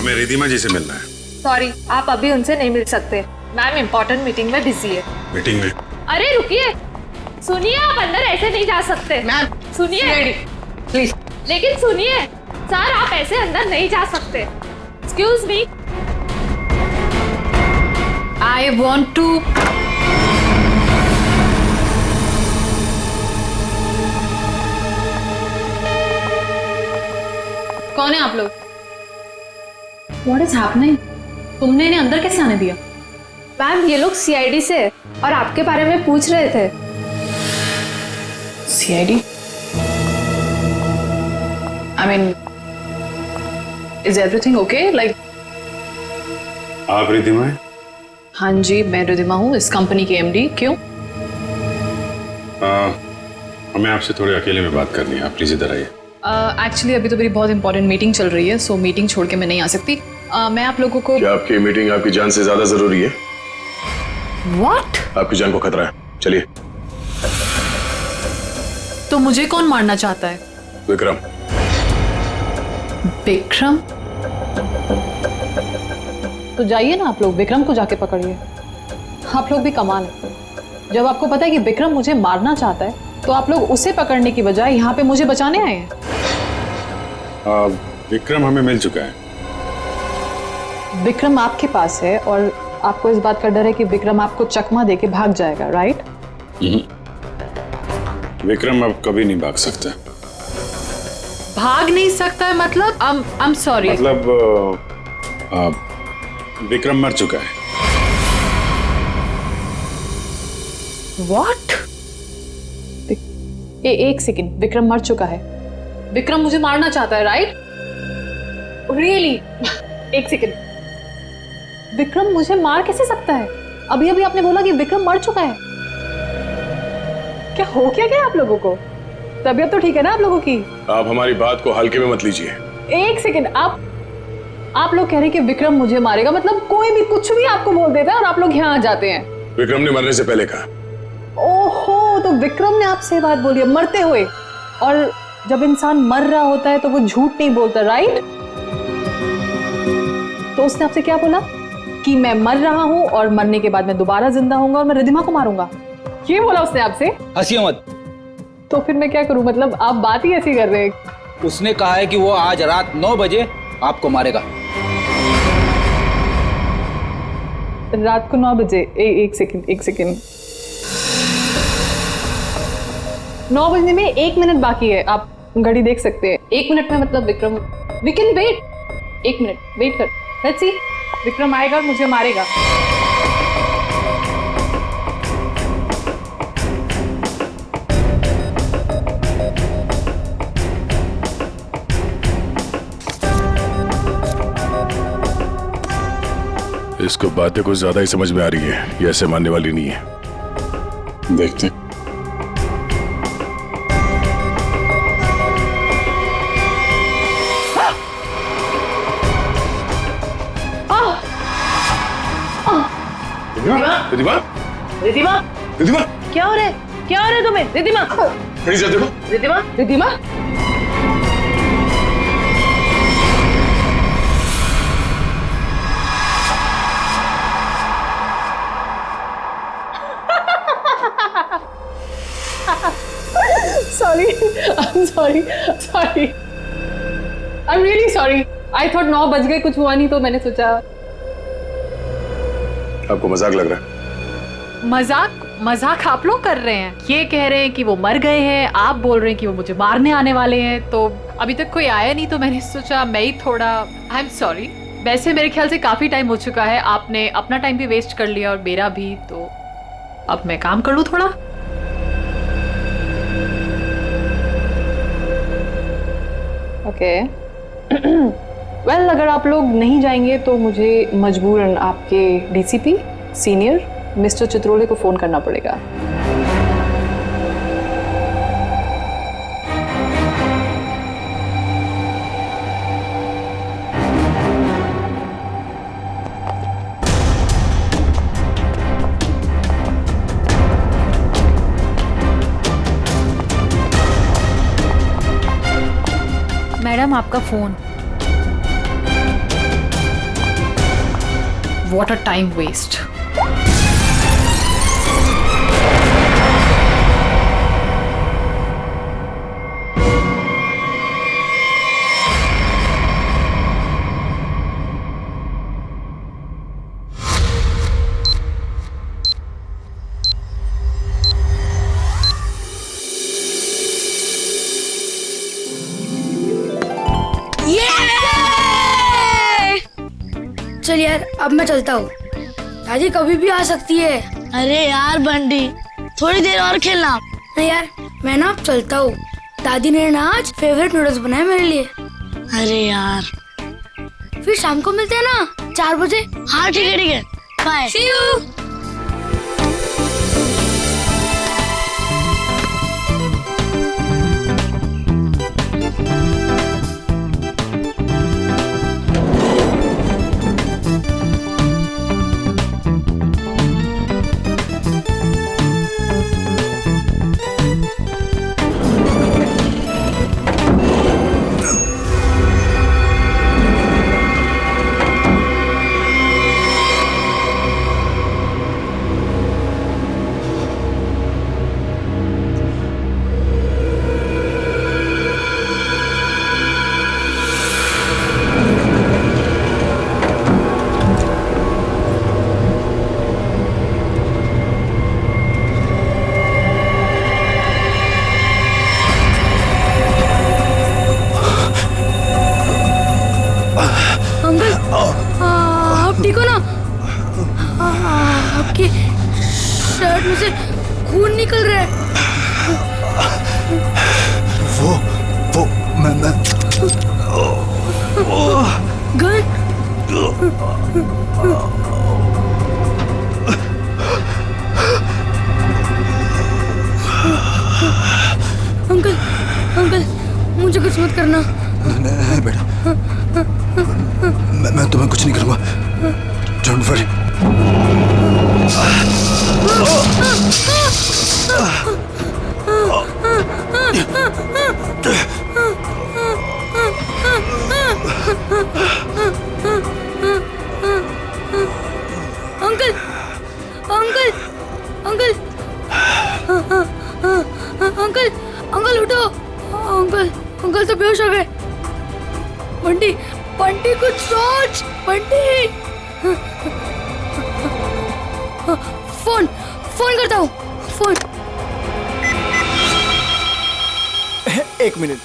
हमें रिधिमा जी से मिलना है। सॉरी, आप अभी उनसे नहीं मिल सकते। मैम इम्पोर्टेंट मीटिंग में बिजी है। मीटिंग में? अरे रुकिए, सुनिए, आप अंदर ऐसे नहीं जा सकते। मैम सुनिए प्लीज। लेकिन सुनिए सर, आप ऐसे अंदर नहीं जा सकते। Excuse me, I want to. कौन है आप लोग? What is happening? तुमने इन्हें अंदर कैसे आने दिया? मैम ये लोग सीआईडी से और आपके बारे में पूछ रहे थे। CID? I mean, is everything okay? Like, आप रिधिमा हैं? हाँ जी, मैं रिधिमा हूँ, इस कंपनी की MD। क्यों? हमें आपसे थोड़े अकेले में बात करनी है, आप प्लीज इधर आइए। एक्चुअली अभी तो मेरी बहुत इंपॉर्टेंट मीटिंग चल रही है, सो मीटिंग छोड़ के मैं नहीं आ सकती। मैं आप लोगों को। क्या आपकी मीटिंग आपकी जान से ज्यादा जरूरी है? What? आपकी जान को खतरा है, चलिए। तो मुझे कौन मारना चाहता है? विक्रम। विक्रम? तो जाइए ना आप लोग, विक्रम को जाके पकड़िए। आप लोग भी कमाल है, जब आपको पता है कि विक्रम मुझे मारना चाहता है तो आप लोग उसे पकड़ने की बजाय यहाँ पे मुझे बचाने आए हैं। विक्रम हमें मिल चुका है। विक्रम आपके पास है और आपको इस बात का डर है कि विक्रम आपको चकमा देके भाग जाएगा, राइट? विक्रम अब कभी नहीं भाग सकता। भाग नहीं सकता है मतलब? I'm sorry। मतलब विक्रम मर चुका है। What? एक सेकंड, विक्रम मर चुका है? विक्रम मुझे मारना चाहता है, राइट? रियली? एक सेकंड, विक्रम मुझे मार कैसे सकता है? अभी अभी आपने बोला कि विक्रम मर चुका है। क्या हो क्या गया आप लोगों को? तबीयत तो ठीक है ना आप लोगों की? आप हमारी बात को हल्के में मत लीजिए। एक सेकंड, आप लोग कह रहे हैं कि विक्रम मुझे मारेगा, मतलब कोई भी कुछ भी आपको बोल देता है और आप लोग यहाँ आ जाते हैं। विक्रम ने मरने से पहले कहा। ओहो, तो विक्रम ने आपसे बात बोली है मरते हुए। और जब इंसान मर रहा होता है तो वो झूठ नहीं बोलता, राइट? तो उसने आपसे क्या बोला? कि मैं मर रहा हूं और मरने के बाद मैं दोबारा जिंदा होऊंगा और मैं रिधिमा को मारूंगा, ये बोला उसने आपसे? हंसिए मत। तो फिर मैं क्या करूं? मतलब आप बात ही ऐसी कर रहे हैं। उसने कहा है कि वो आज रात 9 बजे आपको मारेगा। रात को 9 बजे? एक सेकंड, 9 बजने में 1 मिनट बाकी है, आप घड़ी देख सकते हैं। 1 मिनट में मतलब Vikram, we can wait. 1 minute wait कर, लेट्स सी। विक्रम आएगा और मुझे मारेगा। इसको बातें कुछ ज्यादा ही समझ में आ रही है, ये ऐसे मानने वाली नहीं है। देखते। रिधिमा? रिधिमा रिधिमा? क्या हो रहा है? क्या हो रहा है तुम्हें? रिधिमा खड़ी जाते हो? Ridhima Ridhima? Sorry, I'm really sorry. I thought 9 बज गए, कुछ हुआ नहीं तो मैंने सोचा। आपको मजाक लग रहा है? मजाक आप लोग कर रहे हैं। ये कह रहे हैं कि वो मर गए हैं, आप बोल रहे हैं कि वो मुझे मारने आने वाले हैं। तो अभी तक कोई आया नहीं तो मैंने सोचा मैं ही थोड़ा। I am sorry. वैसे मेरे ख्याल से काफी टाइम हो चुका है, आपने अपना टाइम भी वेस्ट कर लिया और मेरा भी, तो अब मैं काम कर लूं थोड़ा। ओके वेल, अगर आप लोग नहीं जाएंगे तो मुझे मजबूरन आपके DCP सीनियर मिस्टर चित्रोले को फोन करना पड़ेगा। मैडम आपका phone. What a time waste. चल यार, अब मैं चलता हूँ। दादी कभी भी आ सकती है। अरे यार बंटी, थोड़ी देर और खेलना। नहीं यार, मैं ना अब चलता हूँ। दादी ने ना आज फेवरेट नूडल्स बनाए मेरे लिए। अरे यार, फिर शाम को मिलते हैं ना 4 बजे। हाँ ठीक है ठीक है, बाय। See you। आप ठीक हो ना? आपकी शर्ट में से खून निकल रहा है। वो मैं गन? अंकल अंकल, मुझे कुछ मत करना। नहीं बेटा, मैं तुम्हें कुछ नहीं करूंगा। Don't worry. Uncle uncle uncle uncle uncle उठो। अंकल अंकल तो बेहोश हो गए। बंटी बंटी कुछ सोच। बंटी फोन फोन करता हूँ। फोन। एक minute.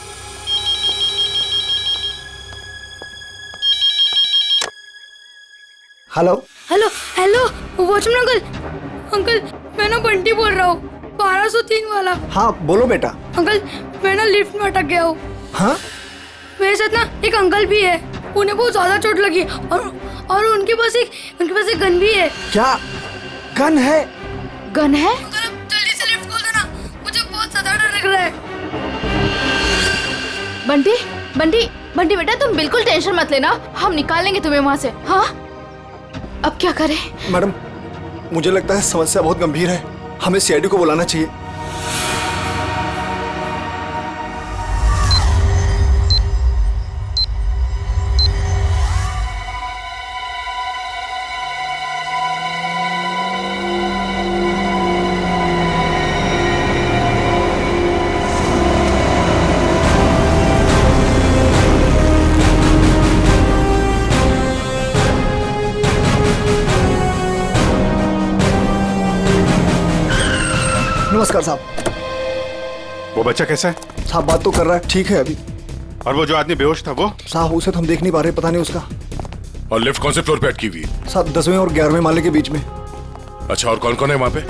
Hello hello hello, watchman uncle. Uncle मैं ना बंटी बोल रहा हूँ, 1203 वाला। हाँ बोलो बेटा। अंकल मैं ना लिफ्ट में अटक गया हूँ। हाँ मेरे साथ ना एक अंकल भी है, उन्हें बहुत ज्यादा चोट लगी और उनके पास एक गन भी है। क्या गन है? गन है? अंकल अब जल्दी से लिफ्ट खोल देना, मुझे बहुत ज्यादा डर लग रहा है। बंटी बंटी बंटी बेटा, तुम बिल्कुल टेंशन मत लेना, हम निकाल लेंगे तुम्हें वहां से। हाँ अब क्या करें? मैडम मुझे लगता है समस्या बहुत गंभीर है, हमें सीआईडी को बुलाना चाहिए। नमस्कार साहब। वो बच्चा कैसा है? साहब बात तो कर रहा है, ठीक है अभी। और वो जो आदमी बेहोश था वो? साहब उसे तो हम देख नहीं पा रहे, पता नहीं उसका। और लिफ्ट कौन से फ्लोर पे अटकी हुई है? साहब 10वें और 11वें माले के बीच में। अच्छा, और कौन कौन है वहाँ पे?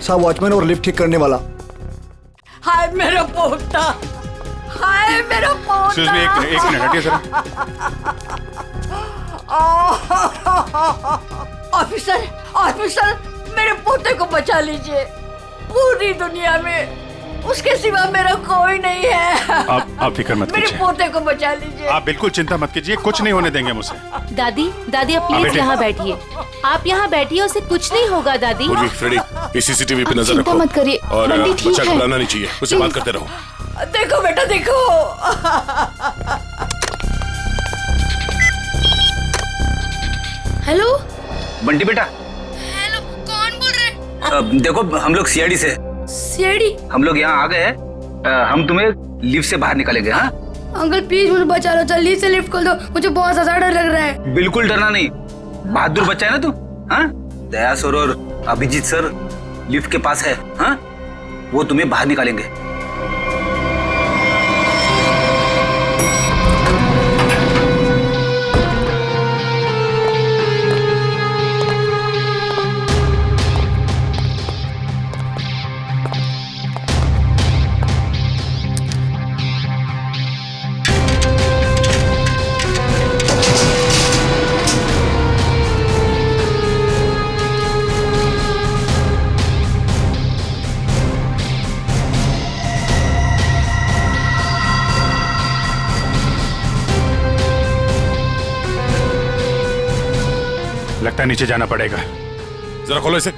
साहब वॉचमैन और लिफ्ट ठीक करने वाला। हाय मेरा पोता, हाय मेरा पोता। एक मिनट हटिए सर। ऑफिसर ऑफिसर, मेरे पोते को बचा लीजिए। पूरी दुनिया में उसके सिवा मेरा कोई नहीं है। आप फिक्र मत मेरे कीजिए, पोते को बचा लीजिए। आप बिल्कुल चिंता मत कीजिए, कुछ नहीं होने देंगे मुझे। दादी दादी आप प्लीज यहाँ बैठिए। आप यहाँ बैठिए, उसे कुछ नहीं होगा दादी। पूर्वी, फ्रेडी, सीसीटीवी पे नजर चिंता रखो। मत करिए, और बंटी ठीक बच्चा है। घबराना नहीं चाहिए, उससे बात करते रहो। देखो बेटा देखो। हेलो बंटी बेटा। हेलो, कौन बोल रहे हैं? देखो हम लोग सीआईडी से, सीआईडी? हम लोग यहाँ आ गए हैं। हम तुम्हें लिफ्ट से बाहर निकालेंगे। हाँ अंकल प्लीज मुझे बचा लो, जल्दी से लिफ्ट खोल दो, मुझे बहुत ज्यादा डर लग रहा है। बिल्कुल डरना नहीं, बहादुर बच्चा है ना तू। हाँ दया सर और अभिजीत सर लिफ्ट के पास है। हाँ वो तुम्हें बाहर निकालेंगे। लगता है नीचे जाना पड़ेगा। जरा खोलो इसे।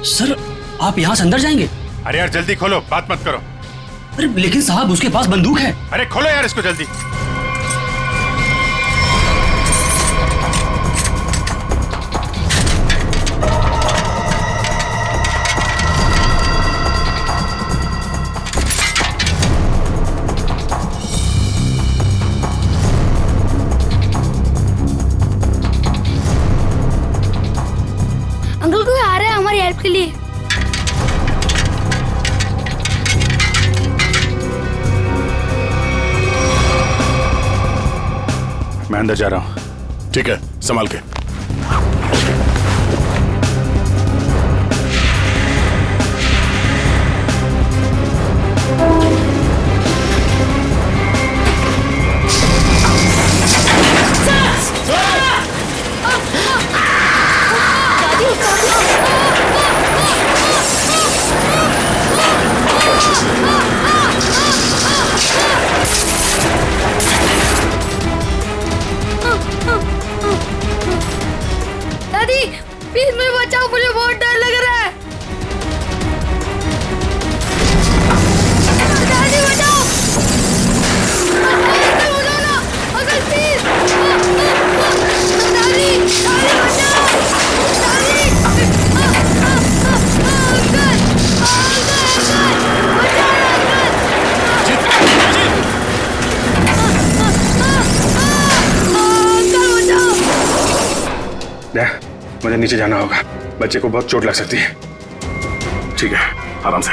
सर आप यहाँ से अंदर जाएंगे? अरे यार जल्दी खोलो, बात मत करो। अरे लेकिन साहब उसके पास बंदूक है। अरे खोलो यार इसको जल्दी। अंकल कोई आ रहा है हमारी हेल्प के लिए। मैं अंदर जा रहा हूँ। ठीक है, संभाल के। दादी प्लीज मुझे बचाओ, मुझे बहुत डर लग रहा है। दादी बचाओ, अंकल बचाओ ना, अंकल प्लीज। दादी दादी बचाओ, दादी अंकल मुझे नीचे जाना होगा, बच्चे को बहुत चोट लग सकती है। ठीक है, आराम से।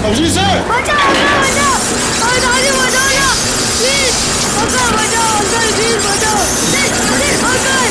अभिजीत सर, बचाओ दादी, बचाओ ना प्लीज। अंकल बचाओ, अंकल प्लीज बचाओ, प्लीज अंकल।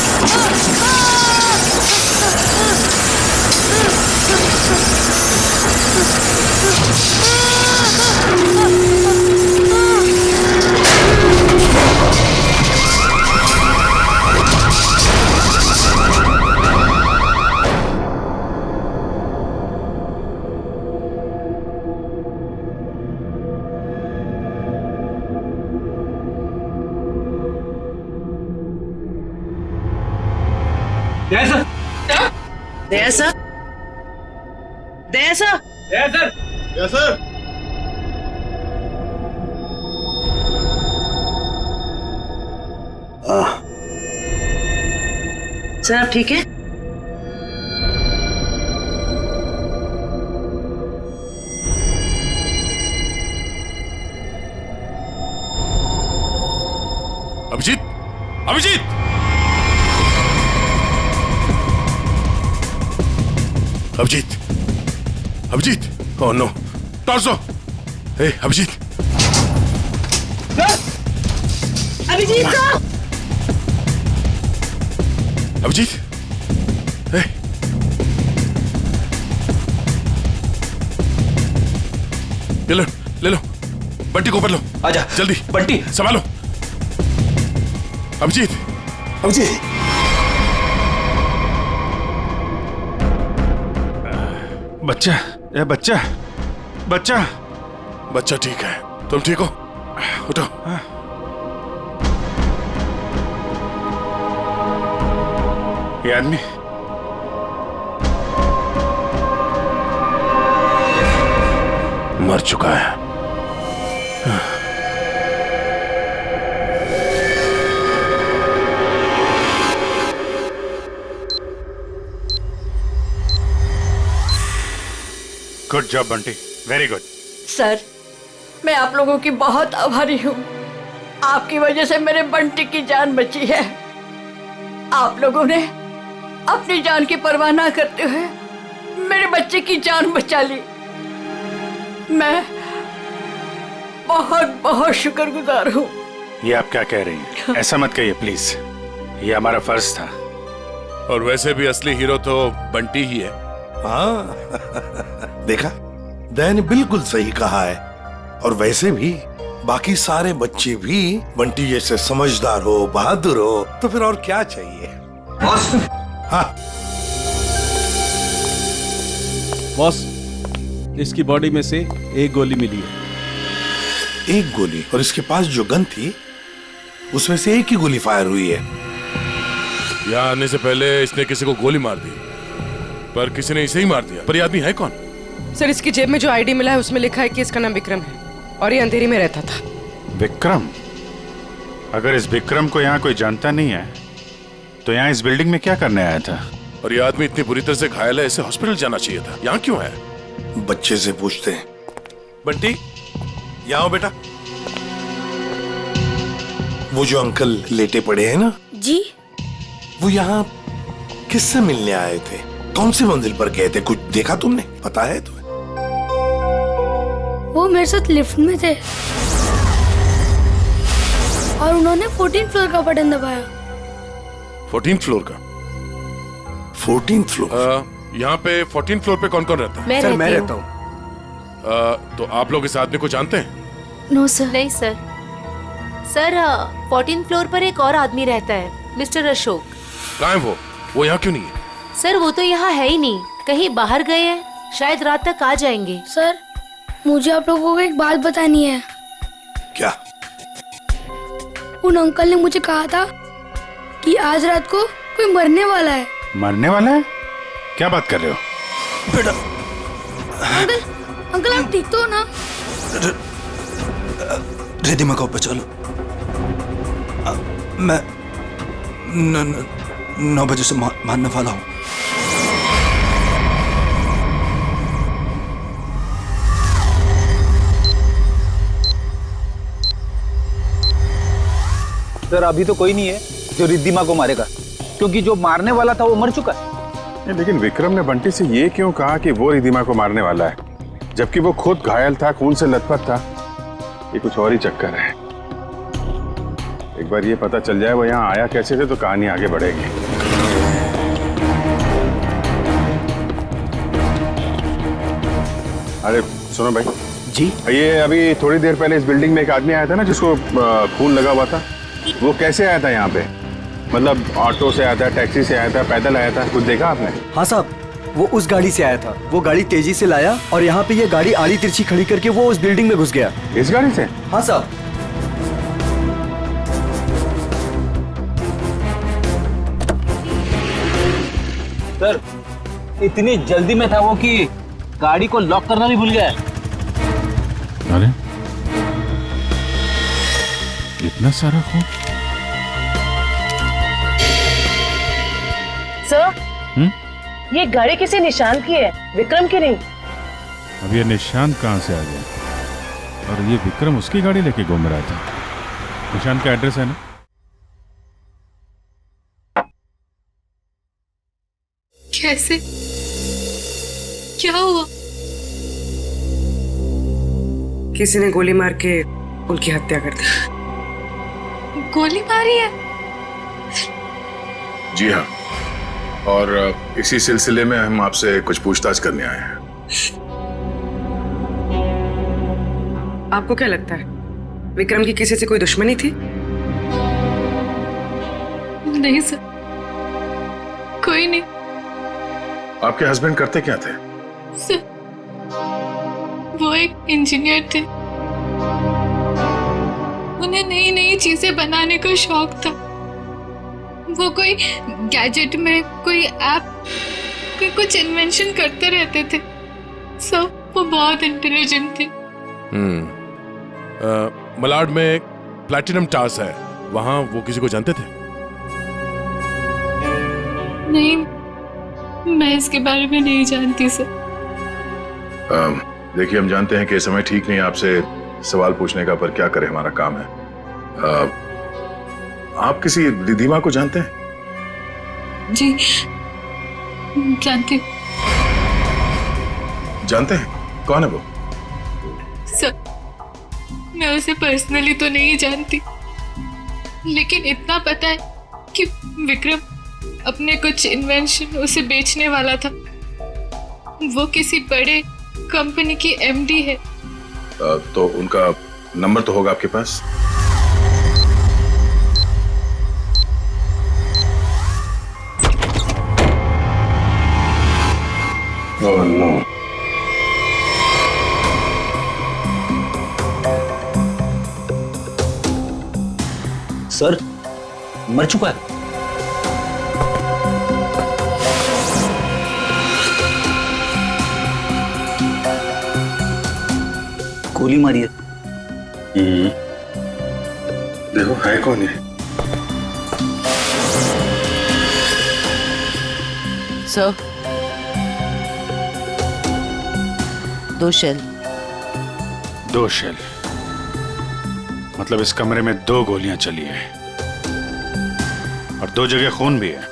सर आप ठीक है? अभिजीत, अभिजीत, अभिजीत, अभिजीत, ओह नो, टॉर्सो, hey Abhijeet, Abhijeet sir! Abhijeet, hey, ले लो, बंटी को ऊपर लो। आजा जल्दी, बंटी संभालो। अभिजीत, अभिजीत, बच्चा, ये बच्चा, बच्चा, बच्चा ठीक है, तुम ठीक हो? उठो। ये आदमी मर मर चुका है। Good job Bunty, very good. Sir, मैं आप लोगों की बहुत आभारी हूँ। आपकी वजह से मेरे बंटी की जान बची है। आप लोगों ने अपनी जान की परवाह ना करते हुए मेरे बच्चे की जान बचा ली। मैं बहुत बहुत शुक्रगुजार हूँ। ये आप क्या कह रही हैं? ऐसा मत कहिए प्लीज, ये हमारा फर्ज था। और वैसे भी असली हीरो तो बंटी ही है। हाँ देखा, दया ने बिल्कुल सही कहा है। और वैसे भी बाकी सारे बच्चे भी बंटी जैसे समझदार हो, बहादुर हो, तो फिर और क्या चाहिए। बॉस, हाँ बॉस, इसकी बॉडी में से एक गोली मिली है। एक गोली? और इसके पास जो गन थी उसमें से एक ही गोली फायर हुई है। यहाँ आने से पहले इसने किसी को गोली मार दी, पर किसी ने इसे ही मार दिया। पर ये आदमी है कौन? सर, इसकी जेब में जो आईडी मिला है उसमें लिखा है कि इसका नाम विक्रम है और ये अंधेरी में रहता था। विक्रम? अगर इस विक्रम को यहाँ कोई जानता नहीं है तो यहाँ इस बिल्डिंग में क्या करने आया था? और ये आदमी इतनी बुरी तरह से घायल है, इसे हॉस्पिटल जाना चाहिए था। यहाँ क्यों है? बच्चे से पूछते हैं। बंटी, यहाँ आओ बेटा। वो जो अंकल लेटे पड़े हैं ना जी, वो यहाँ किससे मिलने आए थे? कौन सी मंजिल पर गए थे? कुछ देखा तुमने? पता है तुम्हें? वो मेरे साथ लिफ्ट में थे और उन्होंने 14th फ्लोर का बटन दबाया। 14th फ्लोर का? 14th floor? यहाँ पे 14th फ्लोर पे कौन कौन रहता है? सर, मैं रहता हूँ। तो आप लोग इस आदमी को जानते हैं? No sir. नहीं सर। सर, 14th फ्लोर पर एक और आदमी रहता है, मिस्टर अशोक। कहाँ है वो? वो यहाँ क्यों नहीं है? सर, वो तो यहाँ है ही नहीं, कहीं बाहर गए हैं, शायद रात तक आ जाएंगे। सर, मुझे आप लोगों को एक बात बतानी है। क्या? उन अंकल ने मुझे कहा था कि आज रात को कोई मरने वाला है। मरने वाला है? क्या बात कर रहे हो? बेटा, अंकल आप ठीक तो हो ना? रिद्धिमा को पे चलो। मैं 9 बजे से मारने वाला हूँ। सर, अभी तो कोई नहीं है जो रिद्धिमा को मारेगा, क्योंकि जो मारने वाला था वो मर चुका है। लेकिन विक्रम ने बंटी से ये क्यों कहा कि वो रिद्धिमा को मारने वाला है, जबकि वो खुद घायल था, खून से लथपथ था? ये कुछ और ही चक्कर है। एक बार ये पता चल जाए वो यहाँ आया कैसे थे तो कहानी आगे बढ़ेगी। अरे सुनो भाई जी, ये अभी थोड़ी देर पहले इस बिल्डिंग में एक आदमी आया था ना जिसको खून लगा हुआ था, वो कैसे आया था यहाँ पे? मतलब ऑटो से आया था, टैक्सी से आया था, पैदल आया था? कुछ देखा आपने? हाँ साहब, वो उस गाड़ी से आया था। वो गाड़ी तेजी से लाया और यहाँ पे ये गाड़ी आड़ी तिरछी खड़ी करके वो उस बिल्डिंग में घुस गया। इस गाड़ी से? हाँ साहब। सर, इतनी जल्दी में था वो कि गाड़ी को लॉक करना भी भूल गया। अरे इतना सारा खून? सर, ये गाड़ी किसी निशान की है, विक्रम की नहीं। अब ये निशान कहाँ से आ गया? और ये विक्रम उसकी गाड़ी लेके घूम रहा था। निशान का एड्रेस है ना? कैसे? क्या हुआ? किसी ने गोली मार के उनकी हत्या कर दी। गोली मारी है? जी हाँ, और इसी सिलसिले में हम आपसे कुछ पूछताछ करने आए हैं। आपको क्या लगता है, विक्रम की किसी से कोई दुश्मनी थी? नहीं सर, कोई नहीं। आपके हस्बैंड करते क्या थे? सर, वो एक इंजीनियर थे। उन्हें नई नई चीजें बनाने का शौक था। वो कोई गैजेट में कोई ऐप, कोई कुछ इन्वेंशन करते रहते थे। सर, वो बहुत इंटेलिजेंट थे। मलाड में प्लैटिनम टावर्स है, वहां वो किसी को जानते थे? नहीं, मैं इसके बारे में नहीं जानती सर। देखिए, हम जानते हैं कि समय ठीक नहीं है आपसे सवाल पूछने का, पर क्या करें, हमारा काम है। आप किसी रिधिमा को जानते हैं? जी जानती। जानते हैं? कौन है वो? सर, मैं उसे पर्सनली तो नहीं जानती, लेकिन इतना पता है कि विक्रम अपने कुछ इन्वेंशन उसे बेचने वाला था। वो किसी बड़े कंपनी की एमडी है। तो उनका नंबर तो होगा आपके पास? Oh no. सर मर चुका है। गोली मारी है। देखो है कौन है? Sir, 2 shell. 2 शेल? मतलब इस कमरे में 2 गोलियां चली है और 2 जगह खून भी है।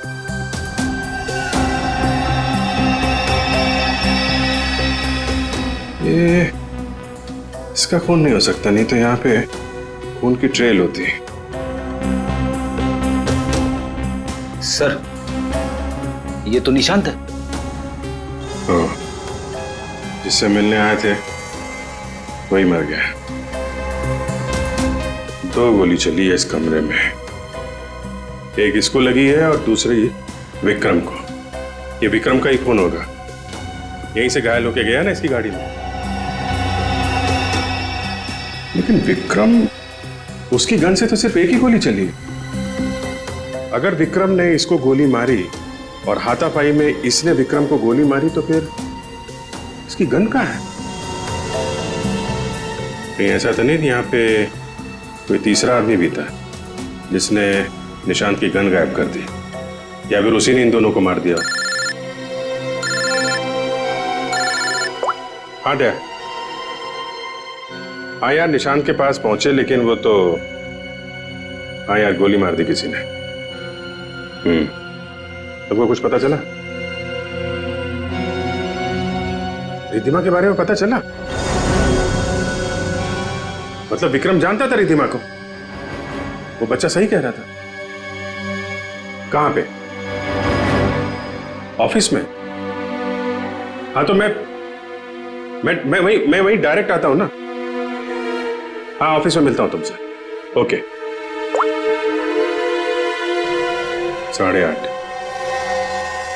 ये इसका खून नहीं हो सकता, नहीं तो यहाँ पे खून की ट्रेल होती है। सर ये तो निशांत है। जिससे मिलने आए थे वही मर गया। 2 गोली चली है इस कमरे में, एक इसको लगी है और दूसरी विक्रम को। ये विक्रम का ही खून होगा, यहीं से घायल होके गया ना इसकी गाड़ी में। लेकिन विक्रम, उसकी गन से तो सिर्फ एक ही गोली चली। अगर विक्रम ने इसको गोली मारी और हाथापाई में इसने विक्रम को गोली मारी, तो फिर इसकी गन कहाँ है? कहीं ऐसा तो नहीं यहाँ पे कोई तीसरा आदमी भी था जिसने निशांत की गन गायब कर दी, या फिर उसी ने इन दोनों को मार दिया? हाँ डैड, हाँ यार, निशांत के पास पहुंचे, लेकिन वो तो, हाँ यार, गोली मार दी किसी ने। तुमको कुछ पता चला? रिधिमा के बारे में पता चला? मतलब विक्रम जानता था रिधिमा को? वो बच्चा सही कह रहा था। कहां पे? ऑफिस में? हाँ तो मैं वही डायरेक्ट आता हूं ना। हाँ, ऑफिस में मिलता हूं तुमसे। ओके। 8:30,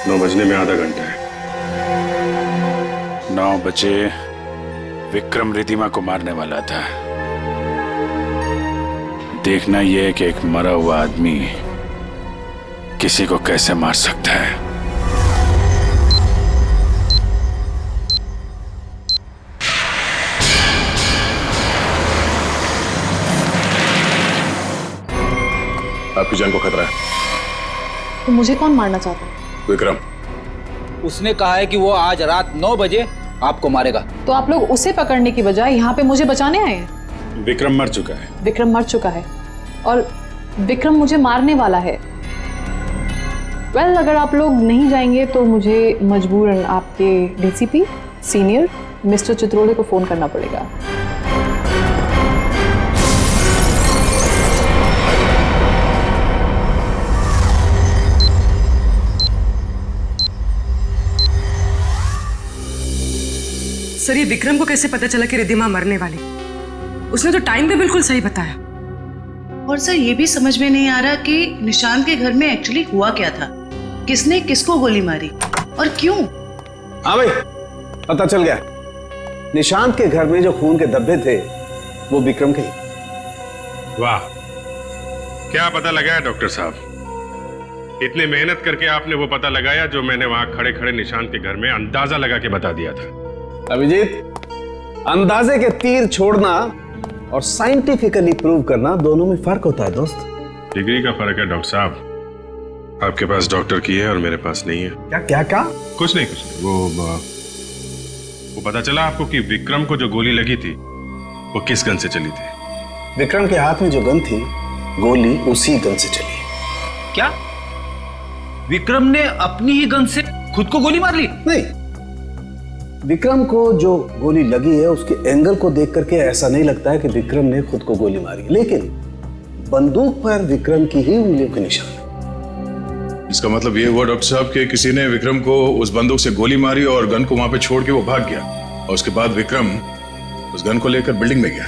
9 बजने में आधा घंटा है। 9 बजे विक्रम रिधिमा को मारने वाला था। देखना यह है कि एक मरा हुआ आदमी किसी को कैसे मार सकता है। आपकी जान को खतरा है। तो मुझे कौन मारना चाहता है? विक्रम। उसने कहा है कि वो आज रात 9 बजे आपको मारेगा। तो आप लोग उसे पकड़ने की बजाय यहाँ पे मुझे बचाने आए हैं? विक्रम मर चुका है। विक्रम मर चुका है और विक्रम मुझे मारने वाला है। वेल, अगर आप लोग नहीं जाएंगे तो मुझे मजबूरन आपके डीसीपी सीनियर मिस्टर चित्रोले को फोन करना पड़ेगा। सर, ये विक्रम को कैसे पता चला कि रिधिमा मरने वाली? उसने तो टाइम भी बिल्कुल सही बताया। और सर, ये भी समझ में नहीं आ रहा कि निशांत के घर में एक्चुअली हुआ क्या था, किसने किसको गोली मारी और क्यों। हाँ भाई, पता चल गया। निशांत के घर में जो खून के धब्बे थे वो विक्रम के ही। वाह, क्या पता लगाया डॉक्टर साहब। इतनी मेहनत करके आपने वो पता लगाया जो मैंने वहां खड़े खड़े निशांत के घर में अंदाजा लगा के बता दिया था। अभिजीत, अंदाजे के तीर छोड़ना और साइंटिफिकली प्रूव करना दोनों में फर्क होता है दोस्त। डिग्री का फर्क है डॉक्टर साहब। आपके पास डॉक्टर की है और मेरे पास नहीं है। क्या क्या क्या? कुछ नहीं। वो पता चला आपको कि विक्रम को जो गोली लगी थी वो किस गन से चली थी? विक्रम के हाथ में जो गन थी, गोली उसी गन से चली। क्या विक्रम ने अपनी ही गन से खुद को गोली मार ली? नहीं, विक्रम को जो गोली लगी है उसके एंगल को देख करके ऐसा नहीं लगता है कि विक्रम ने खुद को गोली मारी, लेकिन बंदूक पर विक्रम की ही उंगलियों के निशान। इसका मतलब ये हुआ डॉक्टर साहब कि किसी ने विक्रम को उस बंदूक से गोली मारी और गन को वहां पे छोड़ के वो भाग गया, और उसके बाद विक्रम उस गन को लेकर बिल्डिंग में गया।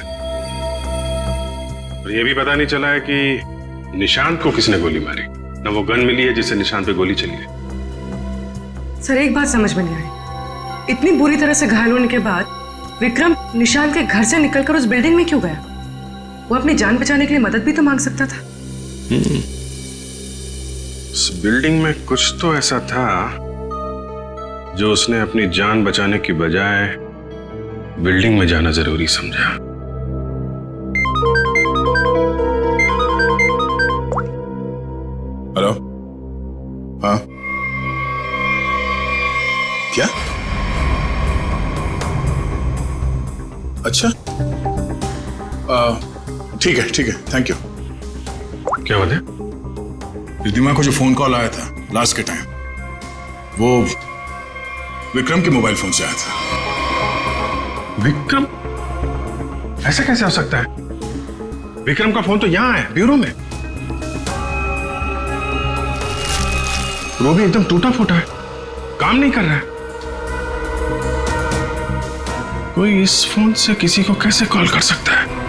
और ये भी पता नहीं चला है कि निशांत को किसने गोली मारी, ना वो गन मिली है जिससे निशांत पे गोली चली है। सर एक बात समझ में नहीं आई, इतनी बुरी तरह से घायल होने के बाद विक्रम निशांत के घर से निकलकर उस बिल्डिंग में क्यों गया? वो अपनी जान बचाने के लिए मदद भी तो मांग सकता था। उस बिल्डिंग में कुछ तो ऐसा था जो उसने अपनी जान बचाने की बजाय बिल्डिंग में जाना जरूरी समझा। हेलो, हाँ क्या? अच्छा, ठीक है, थैंक यू। क्या बात है? रिद्धिमा को जो फोन कॉल आया था लास्ट के टाइम, वो विक्रम के मोबाइल फोन से आया था। विक्रम? ऐसा कैसे हो सकता है? विक्रम का फोन तो यहां है, ब्यूरो में। वो भी एकदम टूटा फूटा है, काम नहीं कर रहा है। कोई इस फोन से किसी को कैसे कॉल कर सकता है?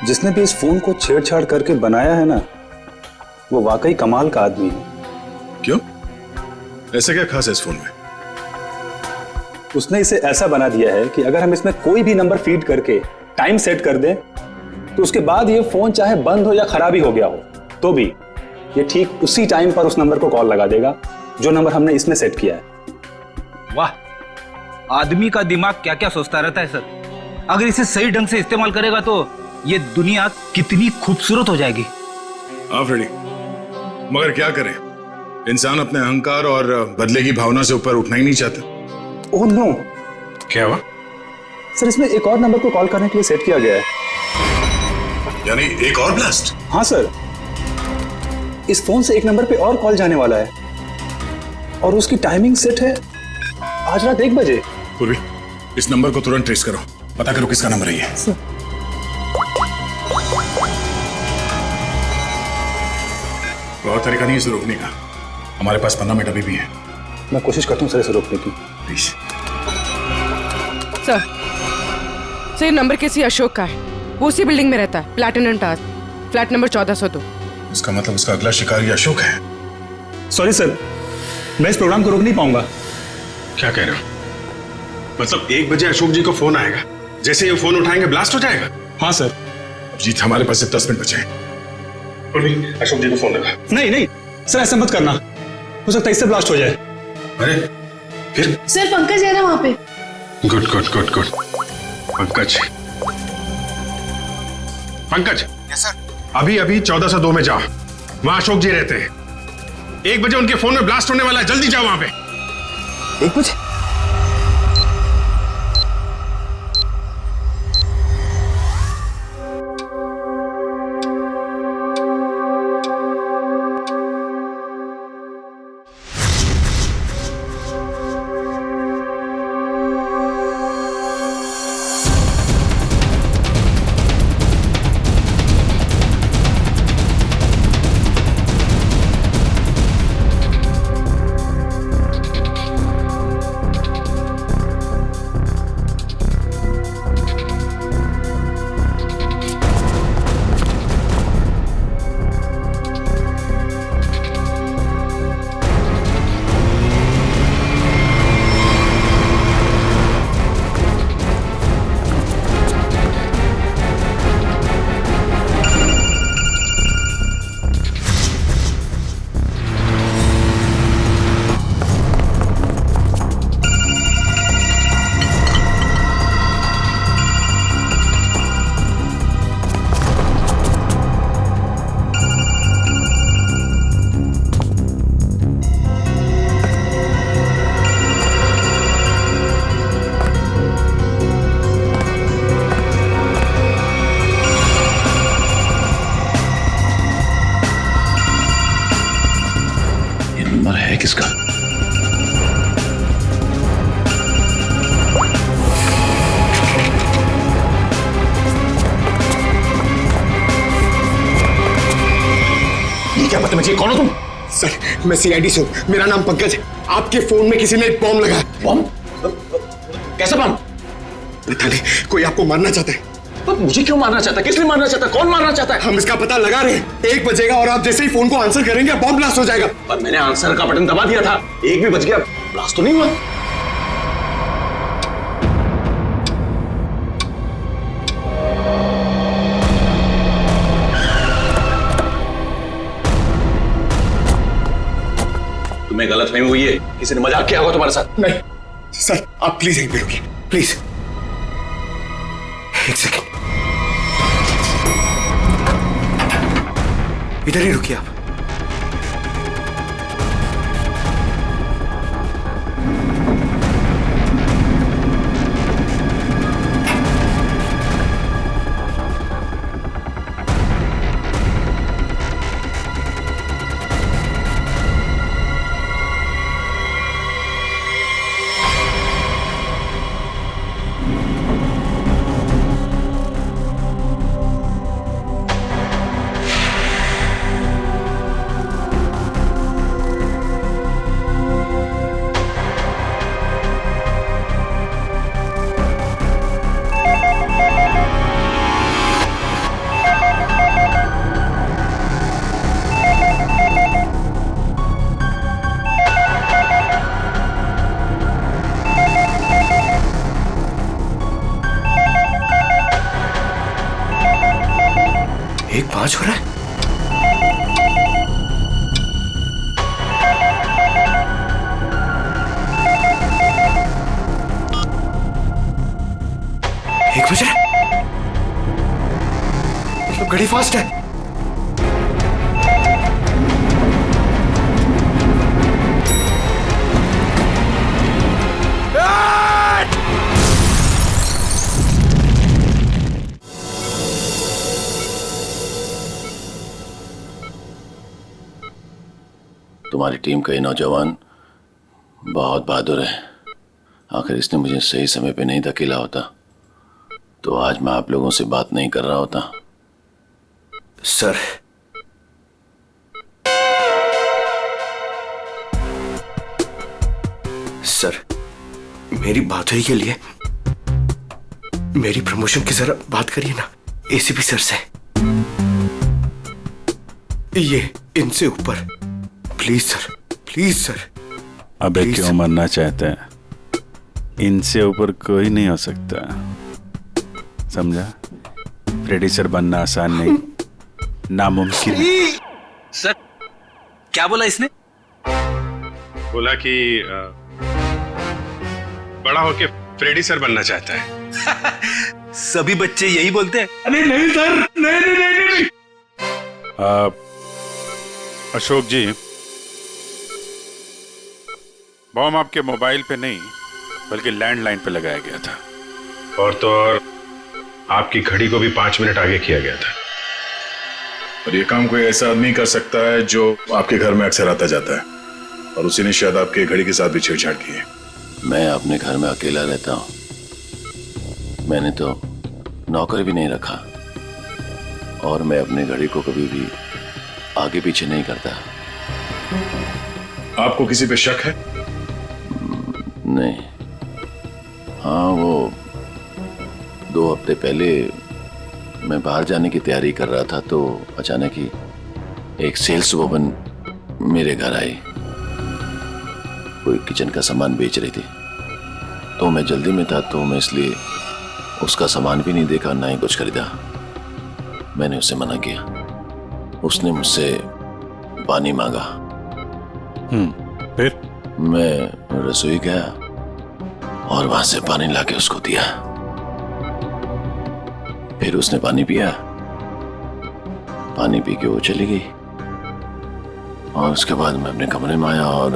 जिसने भी इस फोन को छेड़छाड़ करके बनाया है ना, वो वाकई कमाल का आदमी है। क्यों? ऐसा क्या खास है इस फोन में? उसने इसे ऐसा बना दिया है कि अगर हम इसमें कोई भी नंबर फीड करके टाइम सेट कर दें, तो उसके बाद ये फोन चाहे बंद हो या खराबी हो गया हो, तो भी ये ठीक उसी टाइम पर उस नंबर को कॉल लगा देगा जो नंबर हमने इसमें सेट किया है। वाह, आदमी का दिमाग क्या क्या सोचता रहता है सर। अगर इसे सही ढंग से इस्तेमाल करेगा तो ये दुनिया कितनी खूबसूरत हो जाएगी। हाँ फ्रेडी, मगर क्या करें, इंसान अपने अहंकार और बदले की भावना से ऊपर उठना ही नहीं चाहता। Oh no. क्या हुआ? सर इसमें एक और नंबर को कॉल करने के लिए सेट किया गया है। यानी एक और ब्लास्ट? हाँ सर, इस फोन से एक नंबर पे और कॉल जाने वाला है और उसकी टाइमिंग सेट है आज रात 1 बजे। पूर्वी, इस नंबर को तुरंत ट्रेस करो, पता करो किसका नंबर है ये। बहुत तरीका नहीं इसे रोकने का, हमारे पास 15 मिनट अभी भी है। मैं कोशिश करता हूँ सर इसे रोकने की। प्लीज सर, ये नंबर किसी अशोक का है, वो उसी बिल्डिंग में रहता है, प्लैटिनम टावर, फ्लैट नंबर 1402। इसका मतलब उसका अगला शिकारी अशोक है। सॉरी सर, मैं इस प्रोग्राम को रोक नहीं पाऊंगा। क्या कह रहे हो? मतलब 1 बजे अशोक जी को फोन आएगा, जैसे ही वो फोन उठाएंगे ब्लास्ट हो जाएगा? हाँ सर। जीत, हमारे पास सिर्फ 10 मिनट बचे हैं। अशोक जी को फोन लगा। नहीं नहीं सर, ऐसा मत करना, हो सकता है इससे ब्लास्ट हो जाए। अरे फिर? सर पंकज है ना वहाँ पे। Good good good good. Pankaj, Pankaj. Yes sir. अभी अभी 1402 में जाओ, वहां अशोक जी रहते हैं। 1 बजे उनके फोन में ब्लास्ट होने वाला है, जल्दी जाओ वहां पे। 1 बजे? क्या बदतमीजी, कौन हो तुम? सर मैं सीआईडी से हूँ, मेरा नाम पंकज है। आपके फोन में किसी ने एक बॉम्ब लगाया। बॉम्ब? कैसा बॉम्ब? पता नहीं, कोई आपको मारना चाहता है। तो मुझे क्यों मारना चाहता है? किस लिए मारना चाहता है? कौन मारना चाहता है? हम इसका पता लगा रहे हैं। 1 बजेगा और आप जैसे ही फोन को आंसर करेंगे बॉम्ब ब्लास्ट हो जाएगा। पर मैंने आंसर का बटन दबा दिया था, 1 भी बज गया, ब्लास्ट तो नहीं हुआ। तुम्हें गलतफहमी हुई है, किसी ने मजाक किया होगा तुम्हारे साथ। नहीं सर, आप प्लीज यहीं पे रुकिए, प्लीज। 1 सेकेंड, इधर ही रुकिए आप। एक 5 हो रहा है। एक बज रहा है, मतलब घड़ी फास्ट है। तुम्हारी टीम का ये नौजवान बहुत बहादुर है। आखिर इसने मुझे सही समय पे नहीं धकेला होता तो आज मैं आप लोगों से बात नहीं कर रहा होता। सर, सर मेरी बात हुई के लिए मेरी प्रमोशन की जरा बात करिए ना एसीपी सर से। ये इनसे ऊपर, प्लीज सर, प्लीज सर। अबे क्यों मरना चाहते हैं? इनसे ऊपर कोई नहीं हो सकता, समझा? फ्रेडी सर बनना आसान नहीं, नामुमकिन है। सर क्या बोला इसने? बोला कि बड़ा होके फ्रेडी सर बनना चाहता है। सभी बच्चे यही बोलते हैं। अरे नहीं सर, नहीं नहीं नहीं, नहीं, नहीं। अशोक जी, बॉम्ब आपके मोबाइल पे नहीं बल्कि लैंडलाइन पे लगाया गया था, और तो और आपकी घड़ी को भी 5 मिनट आगे किया गया था। और ये काम कोई ऐसा आदमी कर सकता है जो आपके घर में अक्सर आता जाता है, और उसी ने शायद आपके घड़ी के साथ भी छेड़छाड़ की है। मैं अपने घर में अकेला रहता हूँ, मैंने तो नौकर भी नहीं रखा, और मैं अपनी घड़ी को कभी भी आगे पीछे नहीं करता। आपको किसी पे शक है? नहीं। हाँ, वो 2 हफ्ते पहले मैं बाहर जाने की तैयारी कर रहा था तो अचानक ही एक सेल्स वुमन मेरे घर आई। कोई किचन का सामान बेच रही थी, तो मैं जल्दी में था तो मैं इसलिए उसका सामान भी नहीं देखा, ना ही कुछ खरीदा। मैंने उसे मना किया। उसने मुझसे पानी मांगा। फिर मैं रसोई गया और वहां से पानी लाके उसको दिया। फिर उसने पानी पिया, पानी पी के वो चली गई, और उसके बाद मैं अपने कमरे में आया और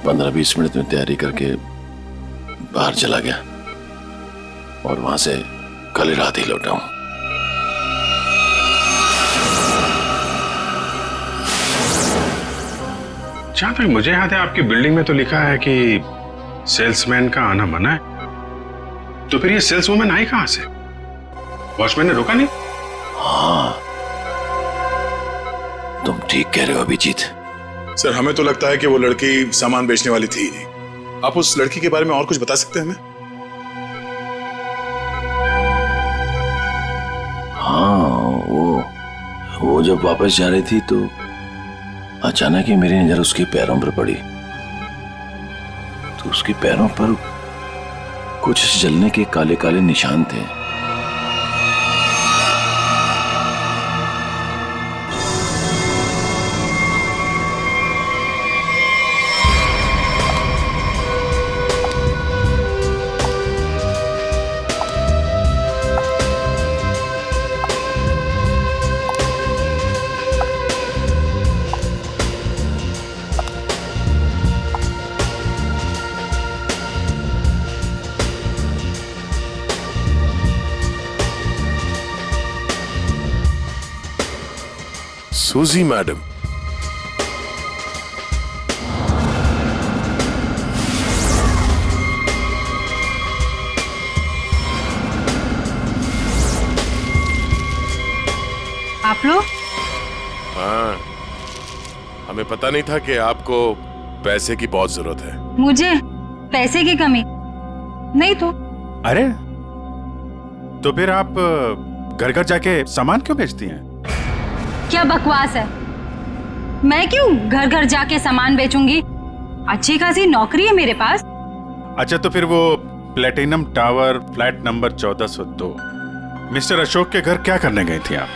15-20 मिनट में तैयारी करके बाहर चला गया, और वहां से कल रात ही लौटा हूं। जहां तक मुझे याद है आपकी बिल्डिंग में तो लिखा है कि सेल्समैन का आना मना है, तो फिर ये सेल्स वुमन आई कहां से? वॉचमैन ने रोका नहीं? हाँ, ठीक कह रहे हो अभिजीत। सर हमें तो लगता है कि वो लड़की सामान बेचने वाली थी ही नहीं। आप उस लड़की के बारे में और कुछ बता सकते हैं हमें? हाँ, वो जब वापस जा रही थी तो अचानक ही मेरी नजर उसके पैरों पर पड़ी, तो उसके पैरों पर कुछ जलने के काले काले निशान थे। सूजी मैडम, आप लोग? हाँ, हमें पता नहीं था कि आपको पैसे की बहुत जरूरत है। मुझे पैसे की कमी नहीं तो। अरे तो फिर आप घर घर जाके सामान क्यों बेचती हैं? क्या बकवास है, मैं क्यों घर घर जाके सामान बेचूंगी? अच्छी खासी नौकरी है मेरे पास। अच्छा तो फिर वो platinum tower flat number 1402 mister Ashok के घर क्या करने गई थी आप?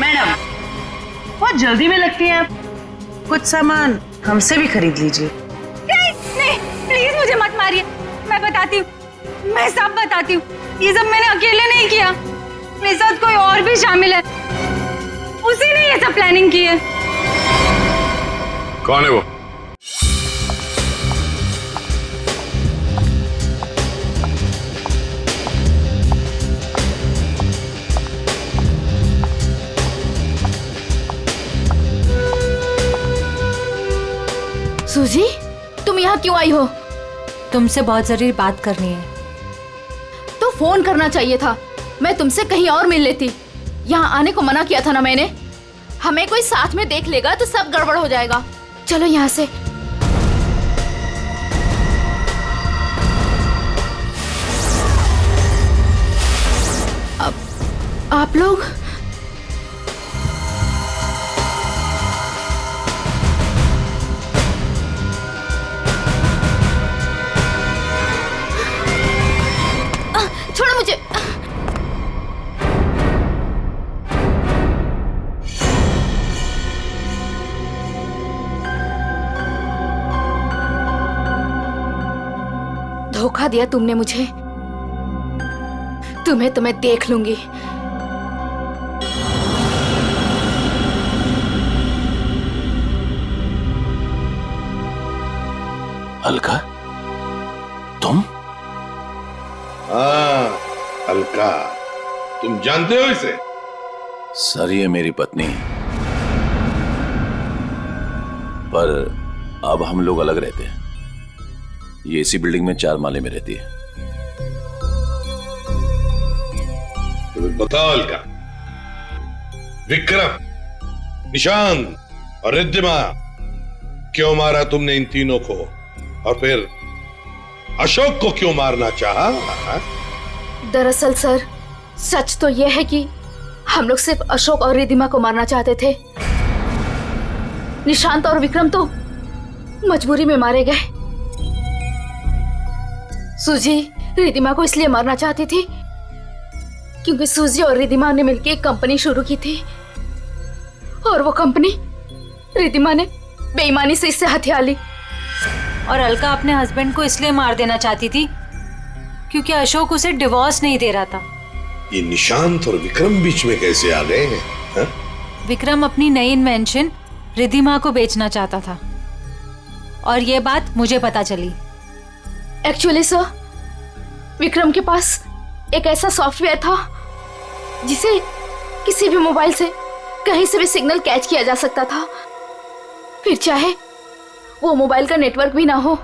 मैडम बहुत जल्दी में लगती हैं आप, कुछ सामान हमसे भी खरीद लीजिए। नहीं, प्लीज मुझे मत मारिए, मैं बताती हूँ, मैं सब बताती हूँ। ये सब मैंने अकेले नहीं किया, मेरे साथ कोई और भी शामिल है, उसी ने ये सब प्लानिंग की है। कौन है वो? सूजी, तुम यहाँ क्यों आई हो? तुमसे बहुत जरूरी बात करनी है। तो फोन करना चाहिए था, मैं तुमसे कहीं और मिल लेती। यहाँ आने को मना किया था ना मैंने। हमें कोई साथ में देख लेगा तो सब गड़बड़ हो जाएगा। चलो यहाँ से। अब आप लोग छोड़ो मुझे। धोखा दिया तुमने मुझे। तुम्हें देख लूंगी। अलका, तुम? हाँ अलका, तुम जानते हो इसे? सर ये मेरी पत्नी, पर अब हम लोग अलग रहते हैं। ये इसी बिल्डिंग में 4 माले में रहती है। तो बताओ अलका, विक्रम, निशांत और रिद्धिमा क्यों मारा तुमने इन तीनों को? और फिर अशोक को क्यों मारना चाहा? दरअसल सर, सच तो यह है कि हम लोग सिर्फ अशोक और रिद्धिमा को मारना चाहते थे। निशांत और विक्रम तो मजबूरी में मारे गए। सूजी रिद्धिमा को इसलिए मारना चाहती थी क्योंकि सूजी और रिद्धिमा ने मिलकर एक कंपनी शुरू की थी, और वो कंपनी रिद्धिमा ने बेईमानी से इससे हथिया ली। और अलका अपने हस्बैंड को इसलिए मार देना चाहती थी क्योंकि अशोक उसे डिवोर्स नहीं दे रहा था। ये निशांत और विक्रम बीच में कैसे आ गए हैं? हा? विक्रम अपनी नई इन्वेंशन रिद्धिमा को बेचना चाहता था और ये बात मुझे पता चली। एक्चुअली सर, विक्रम के पास एक ऐसा सॉफ्टवेयर था जिसे किसी भी मोबाइल से कहीं से भी सिग्नल कैच किया जा सकता था, फिर चाहे वो मोबाइल का नेटवर्क भी ना हो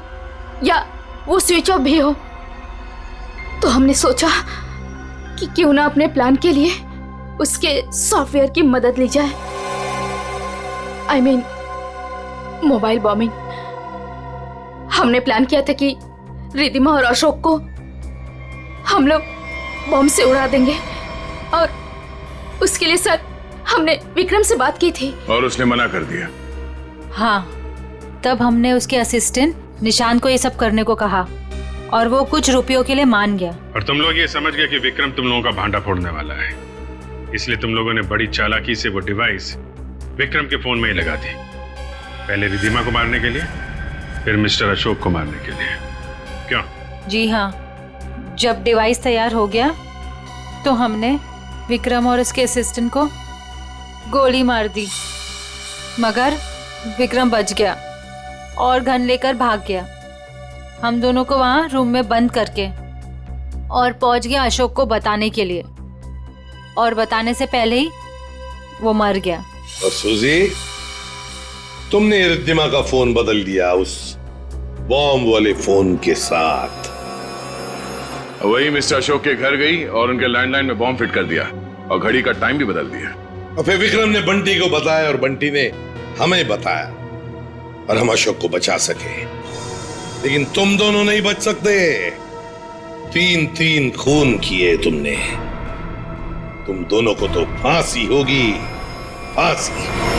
या वो स्विच ऑफ भी हो। तो हमने सोचा कि क्यों ना अपने प्लान के लिए उसके सॉफ्टवेयर की मदद ली जाए। I mean mobile bombing. हमने प्लान किया था कि रिद्धिमा और अशोक को हम लोग बॉम्ब से उड़ा देंगे और उसके लिए सर हमने विक्रम से बात की थी और उसने मना कर दिया। हाँ, तब हमने उसके असिस्टेंट निशांत को ये सब करने को कहा और वो कुछ रुपयों के लिए मान गया। और तुम लोग ये समझ गए कि विक्रम तुम लोगों का भांडा फोड़ने वाला है, इसलिए तुम लोगों ने बड़ी चालाकी से वो डिवाइस विक्रम के फोन में ही लगा दी। पहले रिद्धिमा को मारने के लिए, फिर मिस्टर अशोक को मारने के लिए। क्यों? जी हाँ, जब डिवाइस तैयार हो गया तो हमने विक्रम और उसके असिस्टेंट को गोली मार दी, मगर विक्रम बच गया और गन लेकर भाग गया। हम दोनों को वहाँ रूम में बंद करके और पहुंच गया अशोक को बताने के लिए, और बताने से पहले ही वो मर गया। और सुजी, तुमने रिद्धिमा का फोन बदल दिया उस बॉम्ब वाले फोन के साथ। वही मिस्टर अशोक के घर गई और उनके लैंडलाइन में बॉम्ब फिट कर दिया और घड़ी का टाइम भी बदल दिया। और फिर विक्रम ने बंटी को बताया और बंटी ने हमें बताया और हम अशोक को बचा सके। लेकिन तुम दोनों नहीं बच सकते। 3 खून किए तुमने। तुम दोनों को तो फांसी होगी, फांसी।